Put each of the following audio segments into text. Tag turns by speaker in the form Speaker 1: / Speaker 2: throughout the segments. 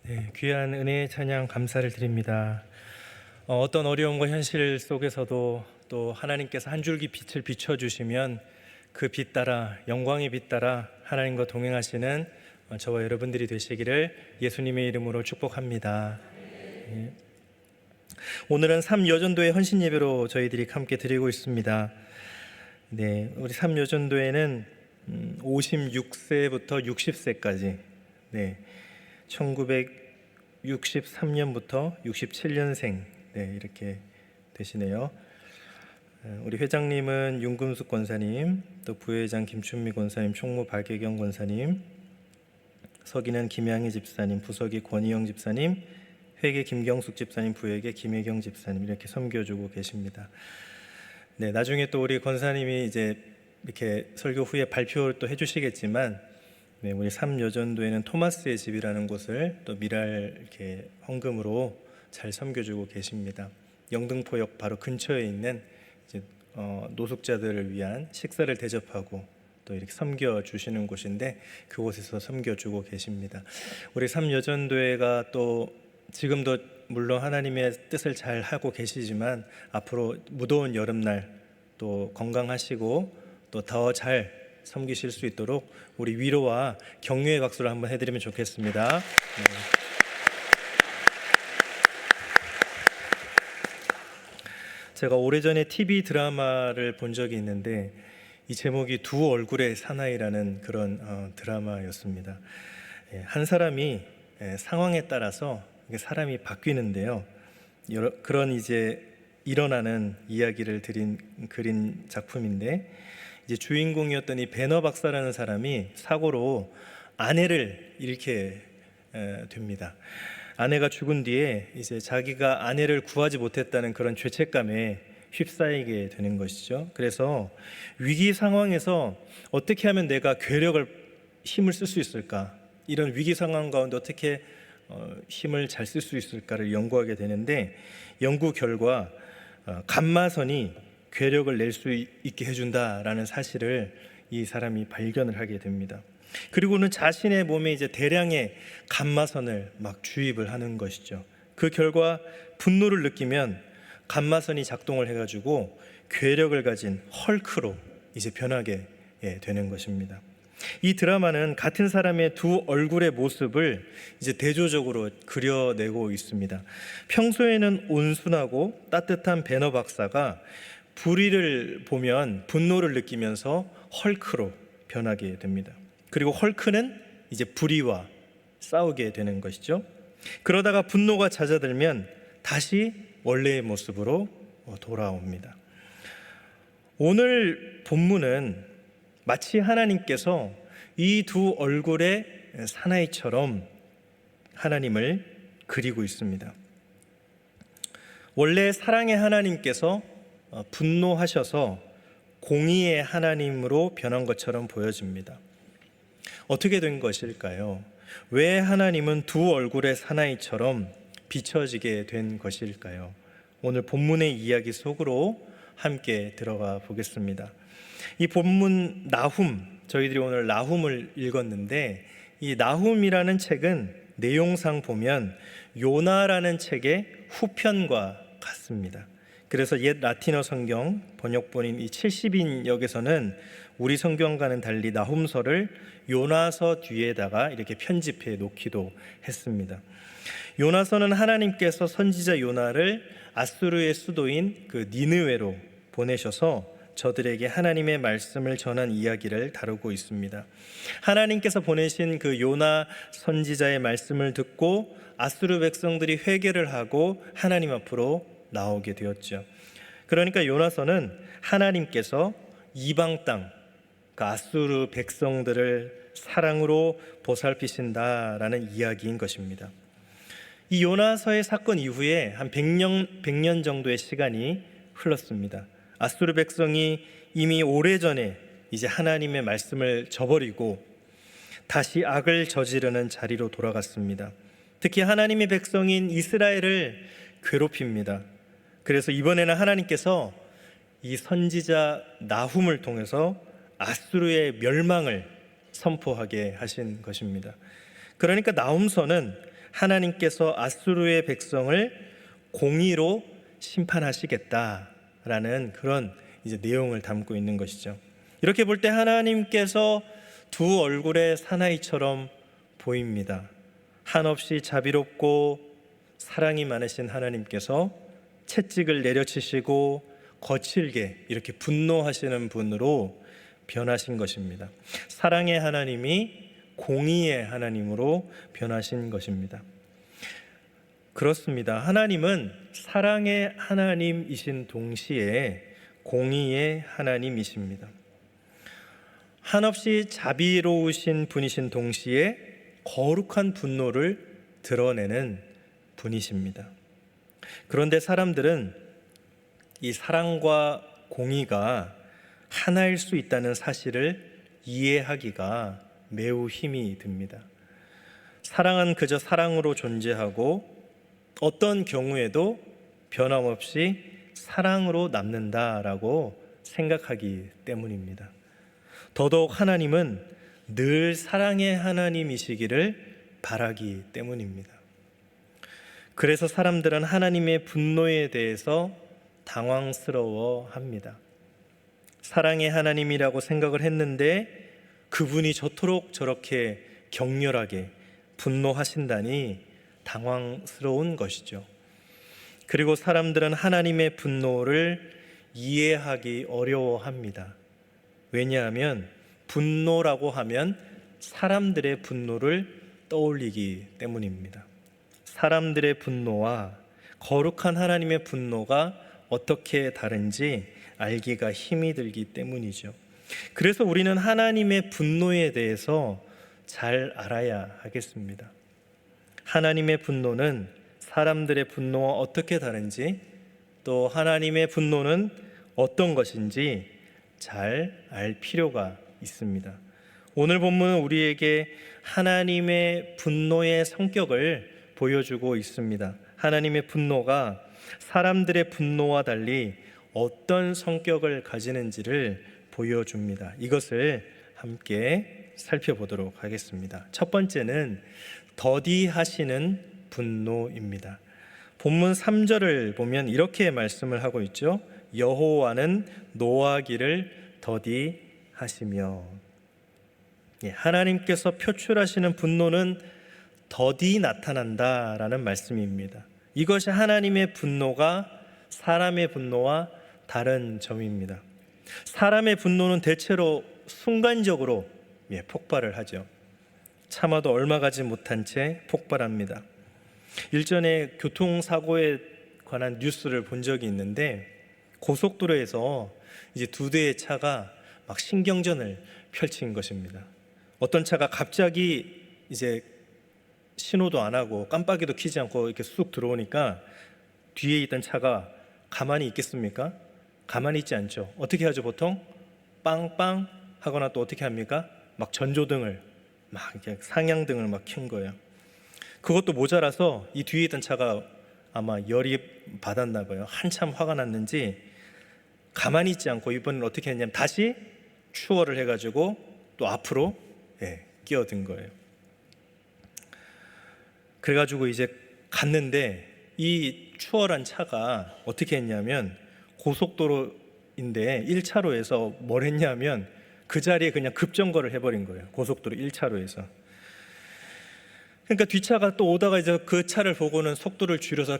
Speaker 1: 네, 귀한 은혜의 찬양 감사를 드립니다. 어떤 어려움과 현실 속에서도 또 하나님께서 한 줄기 빛을 비춰주시면 그 빛 따라, 영광의 빛 따라 하나님과 동행하시는 저와 여러분들이 되시기를 예수님의 이름으로 축복합니다. 예. 오늘은 삼여전도의 헌신 예배로 저희들이 함께 드리고 있습니다. 네, 우리 삼여전도회는 56세부터 60세까지 1963년부터 67년생 이렇게 되시네요. 우리 회장님은 윤금숙 권사님, 또 부회장 김춘미 권사님, 총무 박예경 권사님, 서기는 김양희 집사님, 부서기 권희영 집사님, 회계 김경숙 집사님, 부회계 김혜경 집사님 이렇게 섬겨주고 계십니다. 네, 나중에 또 우리 권사님이 이제 이렇게 설교 후에 발표를 또 해주시겠지만, 우리 삼여전도에는 토마스의 집이라는 곳을 또 미랄 이렇게 헌금으로 잘 섬겨주고 계십니다. 영등포역 바로 근처에 있는 이제 노숙자들을 위한 식사를 대접하고 또 이렇게 섬겨주시는 곳인데 그곳에서 섬겨주고 계십니다. 우리 삼여전도회가 또 지금도 물론 하나님의 뜻을 잘 하고 계시지만 앞으로 무더운 여름날 또 건강하시고 또 더 잘 섬기실 수 있도록 우리 위로와 격려의 박수를 한번 해드리면 좋겠습니다. 제가 오래전에 TV 드라마를 본 적이 있는데 이 제목이 두 얼굴의 사나이라는 그런 드라마였습니다. 한 사람이 상황에 따라서 사람이 바뀌는데요. 그런 이제 일어나는 이야기를 그린 작품인데 이제 주인공이었던 이 배너 박사라는 사람이 사고로 아내를 잃게 됩니다. 아내가 죽은 뒤에 이제 자기가 아내를 구하지 못했다는 그런 죄책감에 휩싸이게 되는 것이죠. 그래서 위기 상황에서 어떻게 하면 내가 힘을 쓸 수 있을까? 이런 위기 상황 가운데 어떻게 힘을 잘 쓸 수 있을까를 연구하게 되는데 연구 결과 감마선이 괴력을 낼 수 있게 해준다라는 사실을 이 사람이 발견을 하게 됩니다. 그리고는 자신의 몸에 이제 대량의 감마선을 막 주입을 하는 것이죠. 그 결과 분노를 느끼면 감마선이 작동을 해가지고 괴력을 가진 헐크로 이제 변하게 되는 것입니다. 이 드라마는 같은 사람의 두 얼굴의 모습을 이제 대조적으로 그려내고 있습니다. 평소에는 온순하고 따뜻한 배너 박사가 불의를 보면 분노를 느끼면서 헐크로 변하게 됩니다. 그리고 헐크는 이제 불의와 싸우게 되는 것이죠. 그러다가 분노가 잦아들면 다시 원래의 모습으로 돌아옵니다. 오늘 본문은 마치 하나님께서 이 두 얼굴의 사나이처럼 하나님을 그리고 있습니다. 원래 사랑의 하나님께서 분노하셔서 공의의 하나님으로 변한 것처럼 보여집니다. 어떻게 된 것일까요? 왜 하나님은 두 얼굴의 사나이처럼 비춰지게 된 것일까요? 오늘 본문의 이야기 속으로 함께 들어가 보겠습니다. 이 본문 저희들이 오늘 나훔을 읽었는데 이 나훔이라는 책은 내용상 보면 요나라는 책의 후편과 같습니다. 그래서 옛 라틴어 성경 번역본인 이 70인역에서는 우리 성경과는 달리 나훔서를 요나서 뒤에다가 이렇게 편집해 놓기도 했습니다. 요나서는 하나님께서 선지자 요나를 아수르의 수도인 그 니느웨로 보내셔서 저들에게 하나님의 말씀을 전한 이야기를 다루고 있습니다. 하나님께서 보내신 그 요나 선지자의 말씀을 듣고 아수르 백성들이 회개를 하고 하나님 앞으로 나오게 되었죠. 그러니까 요나서는 하나님께서 이방 땅, 그 아수르 백성들을 사랑으로 보살피신다라는 이야기인 것입니다. 이 요나서의 사건 이후에 한 100년 정도의 시간이 흘렀습니다. 아수르 백성이 이미 오래전에 이제 하나님의 말씀을 저버리고 다시 악을 저지르는 자리로 돌아갔습니다. 특히 하나님의 백성인 이스라엘을 괴롭힙니다. 그래서 이번에는 하나님께서 이 선지자 나훔을 통해서 아수르의 멸망을 선포하게 하신 것입니다. 그러니까 나훔서는 하나님께서 아수르의 백성을 공의로 심판하시겠다라는 그런 이제 내용을 담고 있는 것이죠. 이렇게 볼 때 하나님께서 두 얼굴의 사나이처럼 보입니다. 한없이 자비롭고 사랑이 많으신 하나님께서 채찍을 내려치시고 거칠게 이렇게 분노하시는 분으로 변하신 것입니다. 사랑의 하나님이 공의의 하나님으로 변하신 것입니다. 그렇습니다. 하나님은 사랑의 하나님이신 동시에 공의의 하나님이십니다. 한없이 자비로우신 분이신 동시에 거룩한 분노를 드러내는 분이십니다. 그런데 사람들은 이 사랑과 공의가 하나일 수 있다는 사실을 이해하기가 매우 힘이 듭니다. 사랑은 그저 사랑으로 존재하고 어떤 경우에도 변함없이 사랑으로 남는다라고 생각하기 때문입니다. 더더욱 하나님은 늘 사랑의 하나님이시기를 바라기 때문입니다. 그래서 사람들은 하나님의 분노에 대해서 당황스러워합니다. 사랑의 하나님이라고 생각을 했는데 그분이 저토록 저렇게 격렬하게 분노하신다니 당황스러운 것이죠. 그리고 사람들은 하나님의 분노를 이해하기 어려워합니다. 왜냐하면 분노라고 하면 사람들의 분노를 떠올리기 때문입니다. 사람들의 분노와 거룩한 하나님의 분노가 어떻게 다른지 알기가 힘이 들기 때문이죠. 그래서 우리는 하나님의 분노에 대해서 잘 알아야 하겠습니다. 하나님의 분노는 사람들의 분노와 어떻게 다른지, 또 하나님의 분노는 어떤 것인지 잘 알 필요가 있습니다. 오늘 본문은 우리에게 하나님의 분노의 성격을 보여주고 있습니다. 하나님의 분노가 사람들의 분노와 달리 어떤 성격을 가지는지를 보여줍니다. 이것을 함께 살펴보도록 하겠습니다. 첫 번째는 더디하시는 분노입니다. 본문 3절을 보면 이렇게 말씀을 하고 있죠. 여호와는 노하기를 더디하시며. 하나님께서 표출하시는 분노는 더디 나타난다라는 말씀입니다. 이것이 하나님의 분노가 사람의 분노와 다른 점입니다. 사람의 분노는 대체로 순간적으로 폭발을 하죠. 참아도 얼마 가지 못한 채 폭발합니다. 일전에 교통사고에 관한 뉴스를 본 적이 있는데 고속도로에서 이제 두 대의 차가 막 신경전을 펼친 것입니다. 어떤 차가 갑자기 이제 신호도 안 하고 깜빡이도 켜지 않고 이렇게 쑥 들어오니까 뒤에 있던 차가 가만히 있겠습니까? 가만히 있지 않죠. 어떻게 하죠? 보통 빵빵 하거나 또 어떻게 합니까? 막 전조등을 막 이렇게 상향등을 막 켠 거예요. 그것도 모자라서 이 뒤에 있던 차가 아마 열이 받았나 봐요. 한참 화가 났는지 가만히 있지 않고 이번엔 어떻게 했냐면 다시 추월을 해가지고 또 앞으로 끼어든 거예요. 그래가지고 이제 갔는데 이 추월한 차가 어떻게 했냐면 고속도로인데 1차로에서 뭘 했냐면 그 자리에 그냥 급정거를 해버린 거예요. 고속도로 1차로에서. 그러니까 뒷차가 또 오다가 이제 그 차를 보고는 속도를 줄여서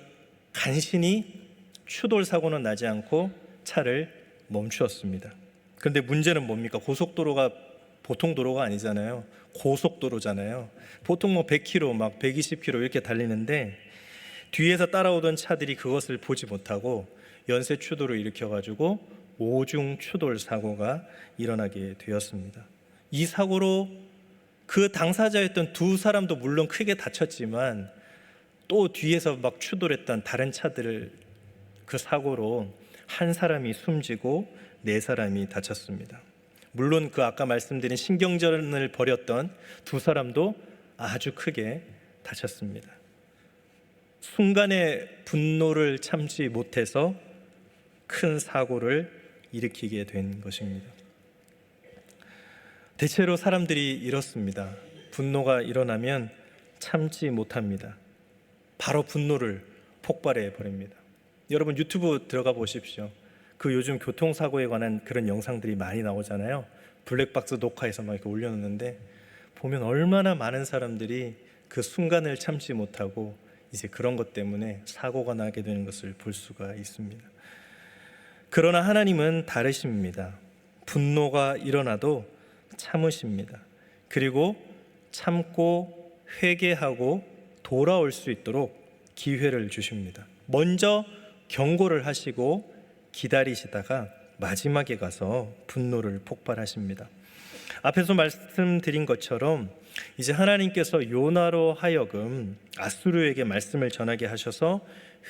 Speaker 1: 간신히 추돌 사고는 나지 않고 차를 멈추었습니다. 그런데 문제는 뭡니까? 고속도로가 보통 도로가 아니잖아요. 고속도로잖아요. 보통 뭐 100km, 막 120km 이렇게 달리는데 뒤에서 따라오던 차들이 그것을 보지 못하고 연쇄 추돌을 일으켜가지고 오중 추돌 사고가 일어나게 되었습니다. 이 사고로 그 당사자였던 두 사람도 물론 크게 다쳤지만 또 뒤에서 막 추돌했던 다른 차들을 그 사고로 한 사람이 숨지고 네 사람이 다쳤습니다. 물론 그 아까 말씀드린 신경전을 벌였던 두 사람도 아주 크게 다쳤습니다. 순간의 분노를 참지 못해서 큰 사고를 일으키게 된 것입니다. 대체로 사람들이 이렇습니다. 분노가 일어나면 참지 못합니다. 바로 분노를 폭발해 버립니다. 여러분 유튜브 들어가 보십시오. 그 요즘 교통사고에 관한 그런 영상들이 많이 나오잖아요. 블랙박스 녹화해서 막 이렇게 올려놓는데 보면 얼마나 많은 사람들이 그 순간을 참지 못하고 이제 그런 것 때문에 사고가 나게 되는 것을 볼 수가 있습니다. 그러나 하나님은 다르십니다. 분노가 일어나도 참으십니다. 그리고 참고 회개하고 돌아올 수 있도록 기회를 주십니다. 먼저 경고를 하시고 기다리시다가 마지막에 가서 분노를 폭발하십니다. 앞에서 말씀드린 것처럼 이제 하나님께서 요나로 하여금 아수르에게 말씀을 전하게 하셔서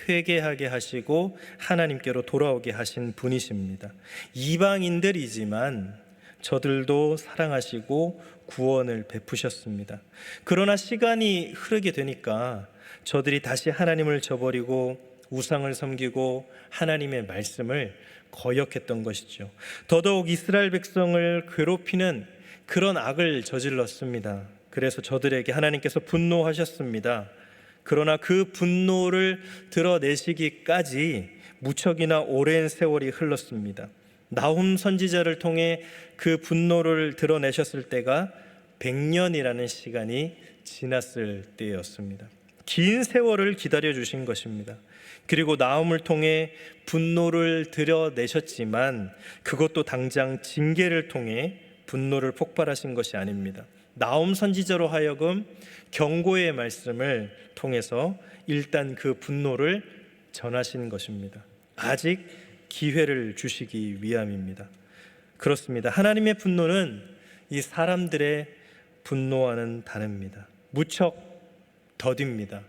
Speaker 1: 회개하게 하시고 하나님께로 돌아오게 하신 분이십니다. 이방인들이지만 저들도 사랑하시고 구원을 베푸셨습니다. 그러나 시간이 흐르게 되니까 저들이 다시 하나님을 저버리고 우상을 섬기고 하나님의 말씀을 거역했던 것이죠. 더더욱 이스라엘 백성을 괴롭히는 그런 악을 저질렀습니다. 그래서 저들에게 하나님께서 분노하셨습니다. 그러나 그 분노를 드러내시기까지 무척이나 오랜 세월이 흘렀습니다. 나훔 선지자를 통해 그 분노를 드러내셨을 때가 100년이라는 시간이 지났을 때였습니다. 긴 세월을 기다려 주신 것입니다. 그리고 나훔을 통해 분노를 드러내셨지만 그것도 당장 징계를 통해 분노를 폭발하신 것이 아닙니다. 나훔 선지자로 하여금 경고의 말씀을 통해서 일단 그 분노를 전하신 것입니다. 아직 기회를 주시기 위함입니다. 그렇습니다. 하나님의 분노는 이 사람들의 분노와는 다릅니다. 무척 더딥니다.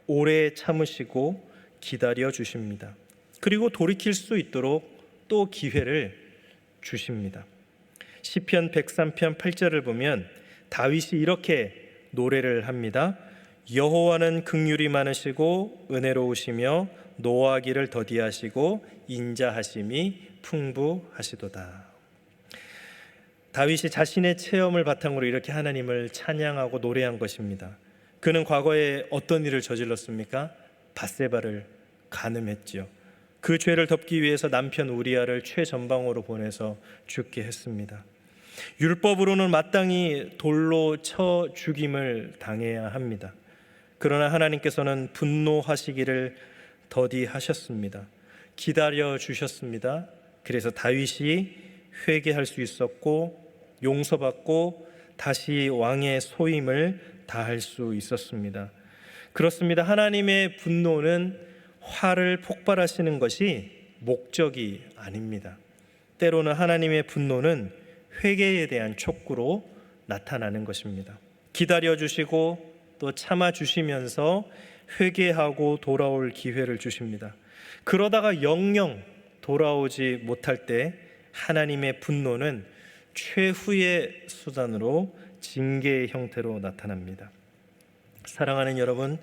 Speaker 1: 오래 참으시고 기다려 주십니다. 그리고 돌이킬 수 있도록 또 기회를 주십니다. 시편 103편 8절을 보면 다윗이 이렇게 노래를 합니다. 여호와는 긍휼이 많으시고 은혜로우시며 노하기를 더디하시고 인자하심이 풍부하시도다. 다윗이 자신의 체험을 바탕으로 이렇게 하나님을 찬양하고 노래한 것입니다. 그는 과거에 어떤 일을 저질렀습니까? 밧세바를 간음했지요. 그 죄를 덮기 위해서 남편 우리아를 최전방으로 보내서 죽게 했습니다. 율법으로는 마땅히 돌로 쳐 죽임을 당해야 합니다. 그러나 하나님께서는 분노하시기를 더디하셨습니다. 기다려 주셨습니다. 그래서 다윗이 회개할 수 있었고 용서받고 다시 왕의 소임을 다할 수 있었습니다. 그렇습니다. 하나님의 분노는 화를 폭발하시는 것이 목적이 아닙니다. 때로는 하나님의 분노는 회개에 대한 촉구로 나타나는 것입니다. 기다려주시고 또 참아주시면서 회개하고 돌아올 기회를 주십니다. 그러다가 영영 돌아오지 못할 때 하나님의 분노는 최후의 수단으로 징계의 형태로 나타납니다. 사랑하는 여러분,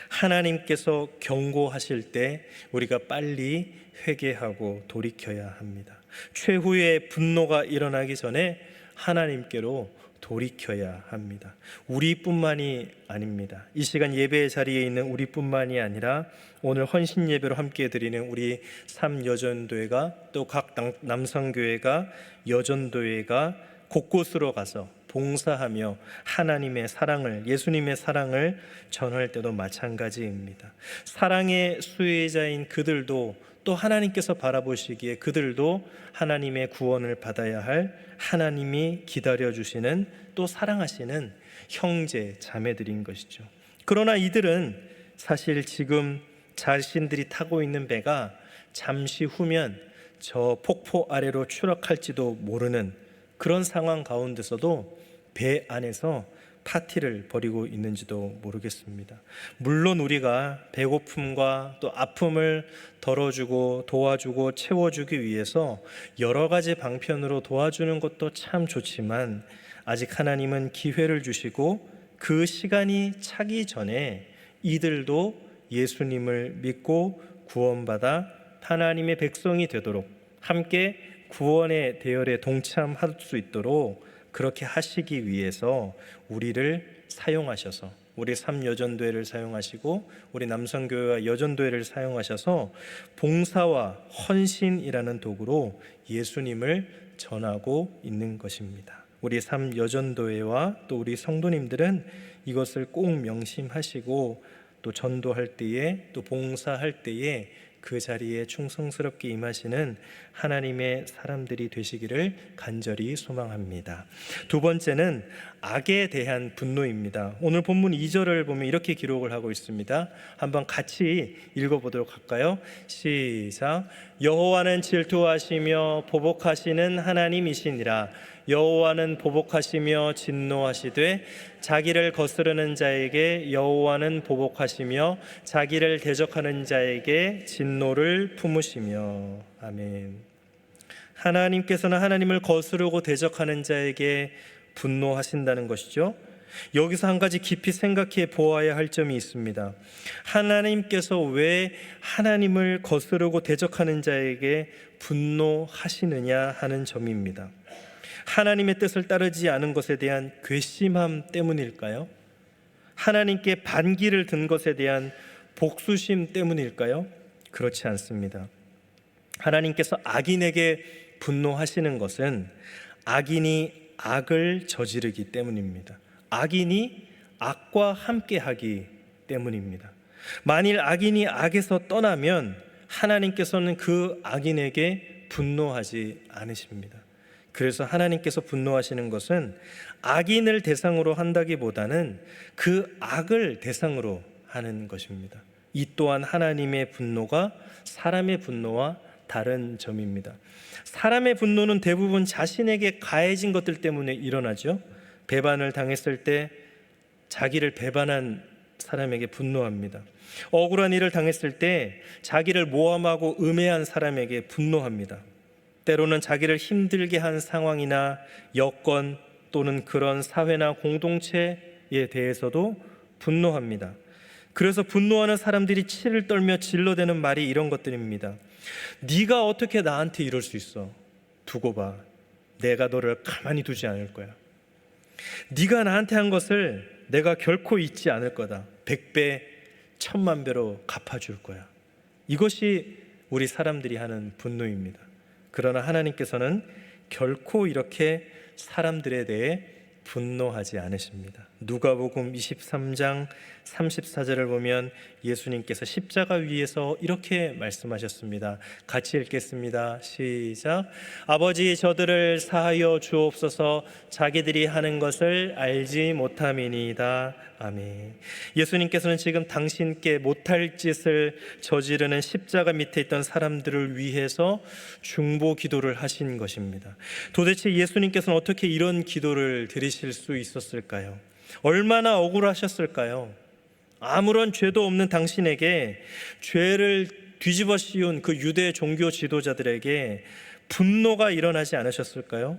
Speaker 1: 하나님께서 경고하실 때 우리가 빨리 회개하고 돌이켜야 합니다. 최후의 분노가 일어나기 전에 하나님께로 돌이켜야 합니다. 우리뿐만이 아닙니다. 이 시간 예배의 자리에 있는 우리뿐만이 아니라 오늘 헌신 예배로 함께 드리는 우리 3여전도회가 또 각 남성교회가 여전도회가 곳곳으로 가서 봉사하며 하나님의 사랑을, 예수님의 사랑을 전할 때도 마찬가지입니다. 사랑의 수혜자인 그들도 또 하나님께서 바라보시기에 그들도 하나님의 구원을 받아야 할 하나님이 기다려주시는 또 사랑하시는 형제 자매들인 것이죠. 그러나 이들은 사실 지금 자신들이 타고 있는 배가 잠시 후면 저 폭포 아래로 추락할지도 모르는 그런 상황 가운데서도 배 안에서 파티를 벌이고 있는지도 모르겠습니다. 물론 우리가 배고픔과 또 아픔을 덜어주고 도와주고 채워주기 위해서 여러 가지 방편으로 도와주는 것도 참 좋지만 아직 하나님은 기회를 주시고 그 시간이 차기 전에 이들도 예수님을 믿고 구원받아 하나님의 백성이 되도록 함께 구원의 대열에 동참할 수 있도록 그렇게 하시기 위해서 우리를 사용하셔서, 우리 삼여전도회를 사용하시고 우리 남성교회와 여전도회를 사용하셔서 봉사와 헌신이라는 도구로 예수님을 전하고 있는 것입니다. 우리 삼여전도회와 또 우리 성도님들은 이것을 꼭 명심하시고 또 전도할 때에 또 봉사할 때에 그 자리에 충성스럽게 임하시는 하나님의 사람들이 되시기를 간절히 소망합니다. 두 번째는 악에 대한 분노입니다. 오늘 본문 2절을 보면 이렇게 기록을 하고 있습니다. 한번 같이 읽어보도록 할까요? 시작. 여호와는 질투하시며 보복하시는 하나님이시니라. 여호와는 보복하시며 진노하시되 자기를 거스르는 자에게 여호와는 보복하시며 자기를 대적하는 자에게 진노를 품으시며. 아멘. 하나님께서는 하나님을 거스르고 대적하는 자에게 분노하신다는 것이죠. 여기서 한 가지 깊이 생각해 보아야 할 점이 있습니다. 하나님께서 왜 하나님을 거스르고 대적하는 자에게 분노하시느냐 하는 점입니다. 하나님의 뜻을 따르지 않은 것에 대한 괘씸함 때문일까요? 하나님께 반기를 든 것에 대한 복수심 때문일까요? 그렇지 않습니다. 하나님께서 악인에게 분노하시는 것은 악인이 악을 저지르기 때문입니다. 악인이 악과 함께하기 때문입니다. 만일 악인이 악에서 떠나면 하나님께서는 그 악인에게 분노하지 않으십니다. 그래서 하나님께서 분노하시는 것은 악인을 대상으로 한다기보다는 그 악을 대상으로 하는 것입니다. 이 또한 하나님의 분노가 사람의 분노와 다른 점입니다. 사람의 분노는 대부분 자신에게 가해진 것들 때문에 일어나죠. 배반을 당했을 때 자기를 배반한 사람에게 분노합니다. 억울한 일을 당했을 때 자기를 모함하고 음해한 사람에게 분노합니다. 때로는 자기를 힘들게 한 상황이나 여건 또는 그런 사회나 공동체에 대해서도 분노합니다. 그래서 분노하는 사람들이 치를 떨며 질러대는 말이 이런 것들입니다. 네가 어떻게 나한테 이럴 수 있어? 두고 봐. 내가 너를 가만히 두지 않을 거야. 네가 나한테 한 것을 내가 결코 잊지 않을 거다. 100배, 1000만배로 갚아줄 거야. 이것이 우리 사람들이 하는 분노입니다. 그러나 하나님께서는 결코 이렇게 사람들에 대해 분노하지 않으십니다. 누가복음 23장 34절을 보면 예수님께서 십자가 위에서 이렇게 말씀하셨습니다. 같이 읽겠습니다. 시작. 아버지, 저들을 사하여 주옵소서. 자기들이 하는 것을 알지 못함이니이다. 아멘. 예수님께서는 지금 당신께 못할 짓을 저지르는 십자가 밑에 있던 사람들을 위해서 중보 기도를 하신 것입니다. 도대체 예수님께서는 어떻게 이런 기도를 드리실 수 있었을까요? 얼마나 억울하셨을까요? 아무런 죄도 없는 당신에게 죄를 뒤집어 씌운 그 유대 종교 지도자들에게 분노가 일어나지 않으셨을까요?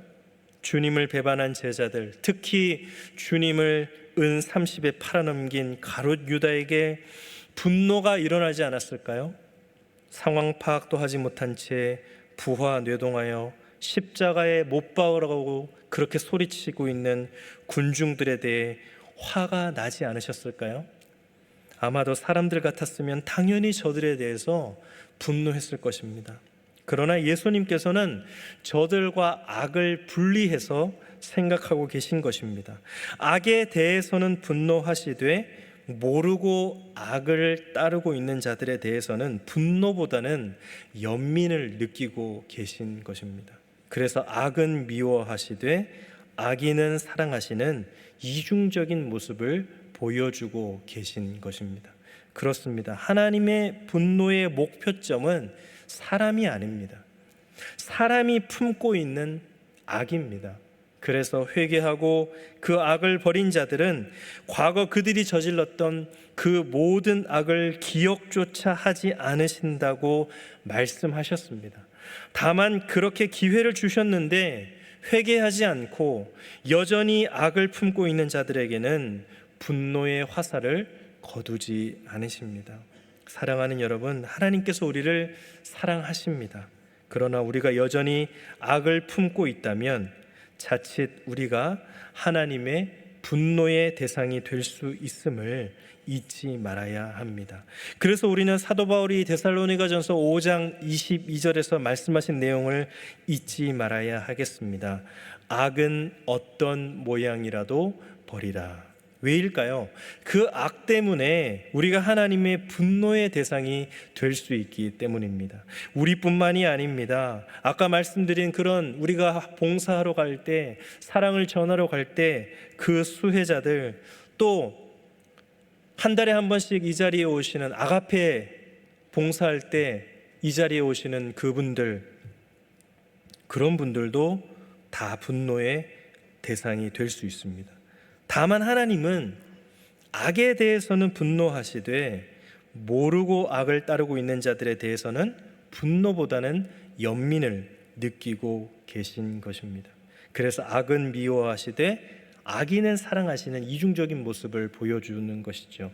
Speaker 1: 주님을 배반한 제자들, 특히 주님을 은 30에 팔아넘긴 가룟 유다에게 분노가 일어나지 않았을까요? 상황 파악도 하지 못한 채 부하 뇌동하여 십자가에 못 박으라고 그렇게 소리치고 있는 군중들에 대해 화가 나지 않으셨을까요? 아마도 사람들 같았으면 당연히 저들에 대해서 분노했을 것입니다. 그러나 예수님께서는 저들과 악을 분리해서 생각하고 계신 것입니다. 악에 대해서는 분노하시되 모르고 악을 따르고 있는 자들에 대해서는 분노보다는 연민을 느끼고 계신 것입니다. 그래서 악은 미워하시되 악인은 사랑하시는 이중적인 모습을 보여주고 계신 것입니다. 그렇습니다. 하나님의 분노의 목표점은 사람이 아닙니다. 사람이 품고 있는 악입니다. 그래서 회개하고 그 악을 버린 자들은 과거 그들이 저질렀던 그 모든 악을 기억조차 하지 않으신다고 말씀하셨습니다. 다만 그렇게 기회를 주셨는데 회개하지 않고 여전히 악을 품고 있는 자들에게는 분노의 화살을 거두지 않으십니다. 사랑하는 여러분, 하나님께서 우리를 사랑하십니다. 그러나 우리가 여전히 악을 품고 있다면 자칫 우리가 하나님의 분노의 대상이 될 수 있음을 잊지 말아야 합니다. 그래서 우리는 사도 바울이 데살로니가전서 5장 22절에서 말씀하신 내용을 잊지 말아야 하겠습니다. 악은 어떤 모양이라도 버리라. 왜일까요? 그 악 때문에 우리가 하나님의 분노의 대상이 될 수 있기 때문입니다. 우리뿐만이 아닙니다. 아까 말씀드린 그런 우리가 봉사하러 갈 때, 사랑을 전하러 갈 때 그 수혜자들, 또 한 달에 한 번씩 이 자리에 오시는 아가페 봉사할 때 이 자리에 오시는 그분들, 그런 분들도 다 분노의 대상이 될 수 있습니다. 다만 하나님은 악에 대해서는 분노하시되 모르고 악을 따르고 있는 자들에 대해서는 분노보다는 연민을 느끼고 계신 것입니다. 그래서 악은 미워하시되 악인은 사랑하시는 이중적인 모습을 보여주는 것이죠.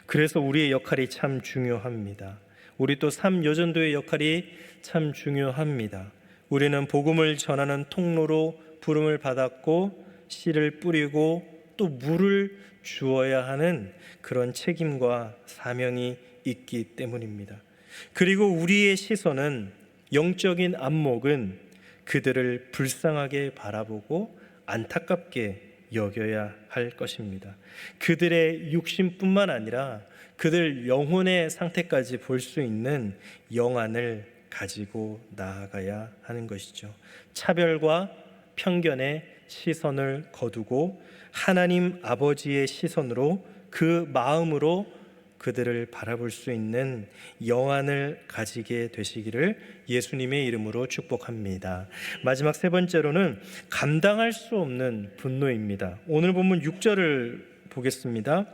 Speaker 1: 그래서 우리의 역할이 참 중요합니다. 우리 또 삼여전도의 역할이 참 중요합니다. 우리는 복음을 전하는 통로로 부름을 받았고 씨를 뿌리고 또 물을 주어야 하는 그런 책임과 사명이 있기 때문입니다. 그리고 우리의 시선은, 영적인 안목은 그들을 불쌍하게 바라보고 안타깝게 여겨야 할 것입니다. 그들의 육신뿐만 아니라 그들 영혼의 상태까지 볼 수 있는 영안을 가지고 나아가야 하는 것이죠. 차별과 편견의 시선을 거두고 하나님 아버지의 시선으로, 그 마음으로 그들을 바라볼 수 있는 영안을 가지게 되시기를 예수님의 이름으로 축복합니다. 마지막 세 번째로는 감당할 수 없는 분노입니다. 오늘 본문 6절을 보겠습니다.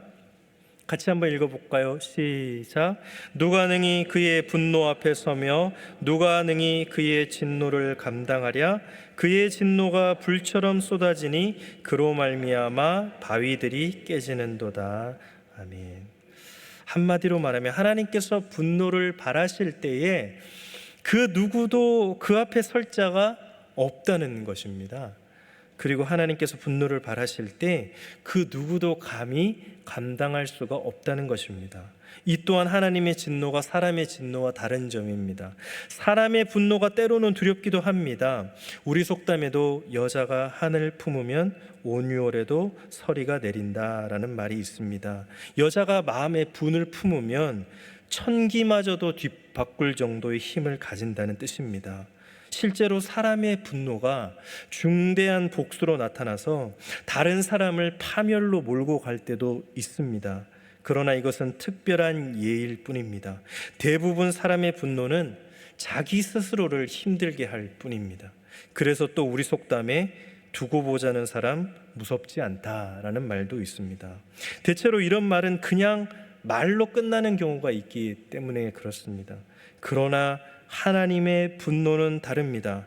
Speaker 1: 같이 한번 읽어볼까요? 시작. 누가 능히 그의 분노 앞에 서며 누가 능히 그의 진노를 감당하랴. 그의 진노가 불처럼 쏟아지니 그로 말미암아 바위들이 깨지는도다. 아멘. 한마디로 말하면 하나님께서 분노를 발하실 때에 그 누구도 그 앞에 설 자가 없다는 것입니다. 그리고 하나님께서 분노를 발하실 때 그 누구도 감히 감당할 수가 없다는 것입니다. 이 또한 하나님의 진노가 사람의 진노와 다른 점입니다. 사람의 분노가 때로는 두렵기도 합니다. 우리 속담에도 여자가 한을 품으면 온유월에도 서리가 내린다라는 말이 있습니다. 여자가 마음에 분을 품으면 천기마저도 뒷바꿀 정도의 힘을 가진다는 뜻입니다. 실제로 사람의 분노가 중대한 복수로 나타나서 다른 사람을 파멸로 몰고 갈 때도 있습니다. 그러나 이것은 특별한 예일 뿐입니다. 대부분 사람의 분노는 자기 스스로를 힘들게 할 뿐입니다. 그래서 또 우리 속담에 두고 보자는 사람 무섭지 않다라는 말도 있습니다. 대체로 이런 말은 그냥 말로 끝나는 경우가 있기 때문에 그렇습니다. 그러나 하나님의 분노는 다릅니다.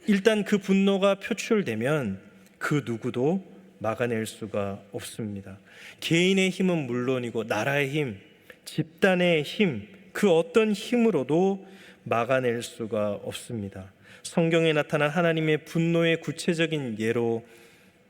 Speaker 1: 일단 그 분노가 표출되면 그 누구도 막아낼 수가 없습니다. 개인의 힘은 물론이고 나라의 힘, 집단의 힘, 그 어떤 힘으로도 막아낼 수가 없습니다. 성경에 나타난 하나님의 분노의 구체적인 예로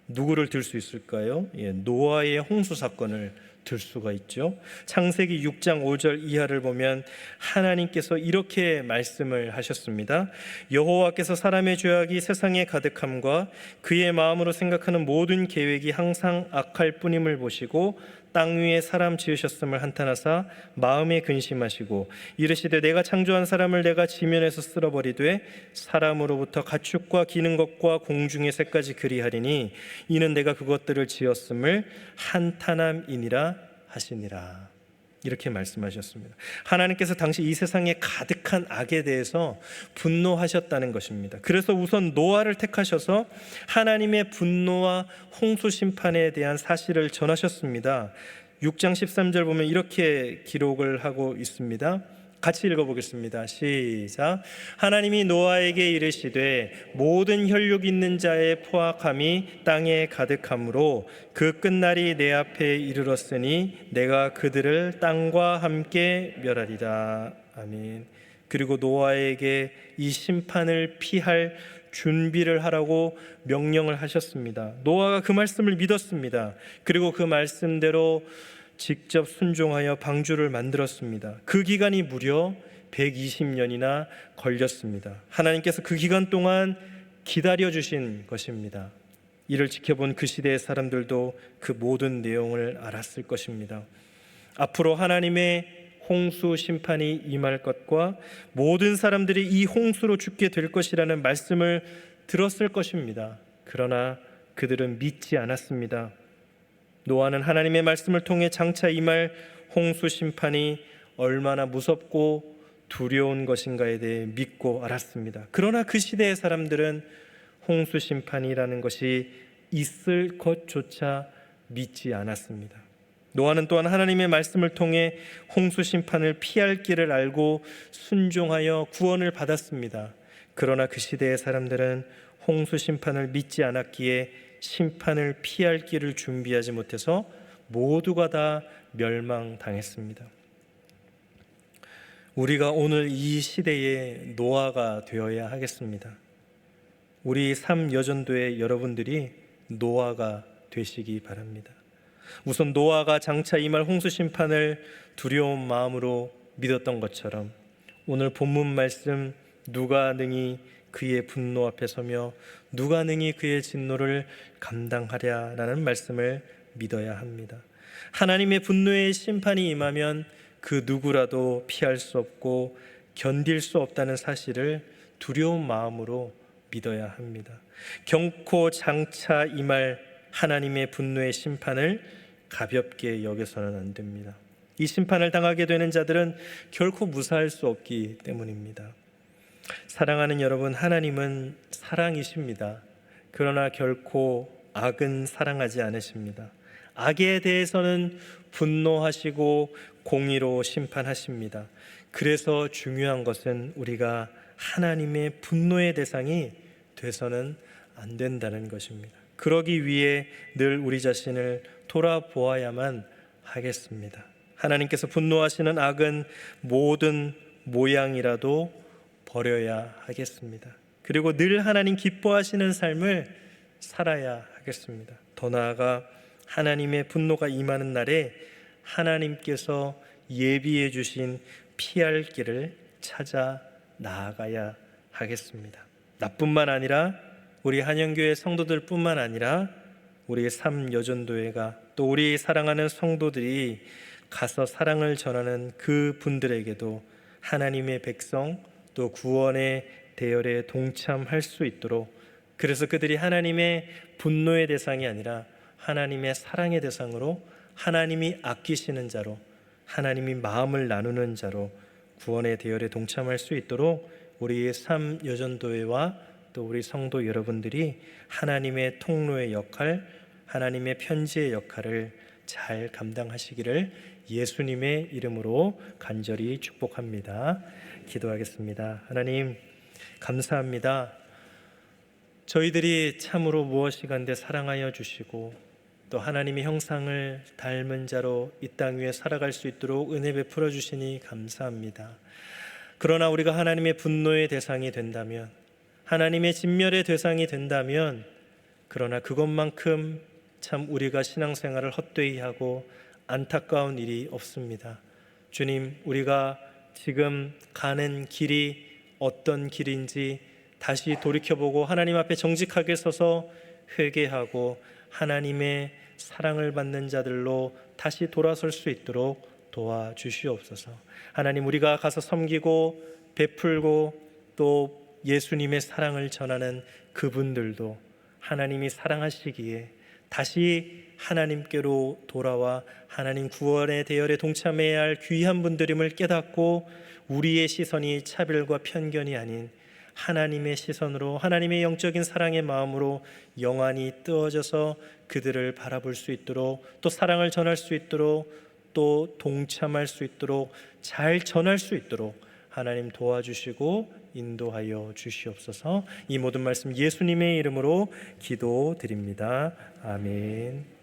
Speaker 1: 누구를 들 수 있을까요? 노아의 홍수 사건을 들 수가 있죠. 창세기 6장 5절 이하를 보면 하나님께서 이렇게 말씀을 하셨습니다. 여호와께서 사람의 죄악이 세상에 가득함과 그의 마음으로 생각하는 모든 계획이 항상 악할 뿐임을 보시고 땅 위에 사람 지으셨음을 한탄하사 마음에 근심하시고 이르시되 내가 창조한 사람을 내가 지면에서 쓸어버리되 사람으로부터 가축과 기는 것과 공중의 새까지 그리하리니 이는 내가 그것들을 지었음을 한탄함이니라 하시니라. 이렇게 말씀하셨습니다. 하나님께서 당시 이 세상에 가득한 악에 대해서 분노하셨다는 것입니다. 그래서 우선 노아를 택하셔서 하나님의 분노와 홍수 심판에 대한 사실을 전하셨습니다. 6장 13절 보면 이렇게 기록을 하고 있습니다. 같이 읽어보겠습니다. 시작. 하나님이 노아에게 이르시되 모든 혈육 있는 자의 포악함이 땅에 가득함으로 그 끝날이 내 앞에 이르렀으니 내가 그들을 땅과 함께 멸하리라. 아멘. 그리고 노아에게 이 심판을 피할 준비를 하라고 명령을 하셨습니다. 노아가 그 말씀을 믿었습니다. 그리고 그 말씀대로 직접 순종하여 방주를 만들었습니다. 그 기간이 무려 120년이나 걸렸습니다. 하나님께서 그 기간 동안 기다려 주신 것입니다. 이를 지켜본 그 시대의 사람들도 그 모든 내용을 알았을 것입니다. 앞으로 하나님의 홍수 심판이 임할 것과 모든 사람들이 이 홍수로 죽게 될 것이라는 말씀을 들었을 것입니다. 그러나 그들은 믿지 않았습니다. 노아는 하나님의 말씀을 통해 장차 임할 홍수 심판이 얼마나 무섭고 두려운 것인가에 대해 믿고 알았습니다. 그러나 그 시대의 사람들은 홍수 심판이라는 것이 있을 것조차 믿지 않았습니다. 노아는 또한 하나님의 말씀을 통해 홍수 심판을 피할 길을 알고 순종하여 구원을 받았습니다. 그러나 그 시대의 사람들은 홍수 심판을 믿지 않았기에 심판을 피할 길을 준비하지 못해서 모두가 다 멸망당했습니다. 우리가 오늘 이 시대의 노아가 되어야 하겠습니다. 우리 삼여전도의 여러분들이 노아가 되시기 바랍니다. 우선 노아가 장차 임할 홍수 심판을 두려운 마음으로 믿었던 것처럼 오늘 본문 말씀 누가 능히 그의 분노 앞에 서며 누가 능히 그의 진노를 감당하랴라는 말씀을 믿어야 합니다. 하나님의 분노의 심판이 임하면 그 누구라도 피할 수 없고 견딜 수 없다는 사실을 두려운 마음으로 믿어야 합니다. 결코 장차 임할 하나님의 분노의 심판을 가볍게 여겨서는 안 됩니다. 이 심판을 당하게 되는 자들은 결코 무사할 수 없기 때문입니다. 사랑하는 여러분, 하나님은 사랑이십니다. 그러나 결코 악은 사랑하지 않으십니다. 악에 대해서는 분노하시고 공의로 심판하십니다. 그래서 중요한 것은 우리가 하나님의 분노의 대상이 돼서는 안 된다는 것입니다. 그러기 위해 늘 우리 자신을 돌아보아야만 하겠습니다. 하나님께서 분노하시는 악은 모든 모양이라도 버려야 하겠습니다. 그리고 늘 하나님 기뻐하시는 삶을 살아야 하겠습니다. 더 나아가 하나님의 분노가 임하는 날에 하나님께서 예비해 주신 피할 길을 찾아 나아가야 하겠습니다. 나뿐만 아니라 우리 한영교회 성도들뿐만 아니라 우리 삼여전도회가 또 우리 사랑하는 성도들이 가서 사랑을 전하는 그 분들에게도 하나님의 백성 또 구원의 대열에 동참할 수 있도록, 그래서 그들이 하나님의 분노의 대상이 아니라 하나님의 사랑의 대상으로, 하나님이 아끼시는 자로, 하나님이 마음을 나누는 자로 구원의 대열에 동참할 수 있도록 우리 삼여전도회와 또 우리 성도 여러분들이 하나님의 통로의 역할, 하나님의 편지의 역할을 잘 감당하시기를 예수님의 이름으로 간절히 축복합니다. 기도하겠습니다. 하나님, 감사합니다. 저희들이 참으로 무엇이간데 사랑하여 주시고 또 하나님의 형상을 닮은 자로 이 땅 위에 살아갈 수 있도록 은혜 베풀어 주시니 감사합니다. 그러나 우리가 하나님의 분노의 대상이 된다면, 하나님의 진멸의 대상이 된다면, 그러나 그것만큼 참 우리가 신앙생활을 헛되이 하고 안타까운 일이 없습니다. 주님, 우리가 지금 가는 길이 어떤 길인지 다시 돌이켜보고 하나님 앞에 정직하게 서서 회개하고 하나님의 사랑을 받는 자들로 다시 돌아설 수 있도록 도와주시옵소서. 하나님, 우리가 가서 섬기고 베풀고 또 예수님의 사랑을 전하는 그분들도 하나님이 사랑하시기에 다시 하나님께로 돌아와 하나님 구원의 대열에 동참해야 할 귀한 분들임을 깨닫고 우리의 시선이 차별과 편견이 아닌 하나님의 시선으로, 하나님의 영적인 사랑의 마음으로 영안이 뜨어져서 그들을 바라볼 수 있도록, 또 사랑을 전할 수 있도록, 또 동참할 수 있도록, 잘 전할 수 있도록 하나님 도와주시고 인도하여 주시옵소서. 이 모든 말씀 예수님의 이름으로 기도드립니다. 아멘.